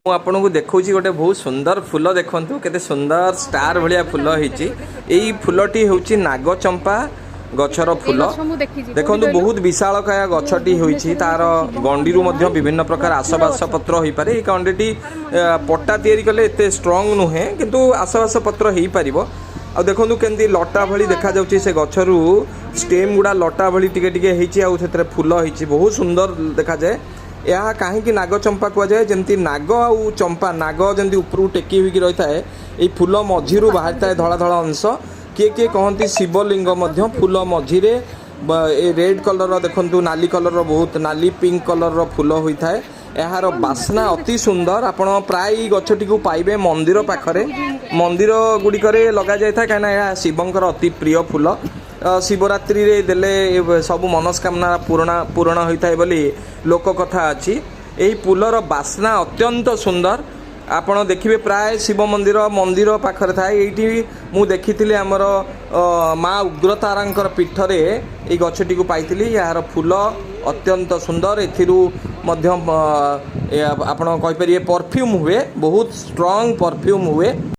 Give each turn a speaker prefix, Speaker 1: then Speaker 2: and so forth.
Speaker 1: आपको देखा गोटे बहुत सुंदर फूल देखूँ केते सुंदर स्टार भाया फूल होती यही फूलटी हूँ नागचंपा गछर फूल देखो बहुत विशालकाय गछटी होती तार गंडी विभिन्न प्रकार आसबास पत्र हो पारे गंडी पट्टा तैयारी कले एत स्ट्रंग नुहे किंतु आसबास पत्र हो पार आ देखो केमती लटा भली देखा जाउछि से गछरू स्टेम गुड़ा लटा भली टिके टिके होती आउ फूल होती बहुत सुंदर देखा जाए यह कहीं नागचंपा कहुए जमी नाग आउ चंपा नाग जमी उपरू टेकी हुई रही है ये फूल मझी बाहरी था धला धला अंश किए किए कहती शिवलिंग फूल मझीरे रेड कलर देखु नाली कलर बहुत नाली पिंक कलर फूल होता है यार बास्ना अति सुंदर आपण प्राय गछटी को पाइबे मंदिर पाखरे मंदिर गुड़िक लग जाए कहीं शिवंकर अति प्रिय फूल शिवरात्रि रे देले सब मनस्कामना पूर्ण होता है बोली लोक कथा अच्छी यही फूलर बास्ना अत्यंत सुंदर आपण देखिए प्राय शिव मंदिर मंदिर पाखरे थाए ये मु देखी आमर माँ उग्रतारांकर पीठरे ये गछटी को पाई यार फूल अत्यंत सुंदर एथिरू मध्यम आपण कहि परिए परफ्यूम हुए बहुत स्ट्रॉन्ग परफ्यूम हुए।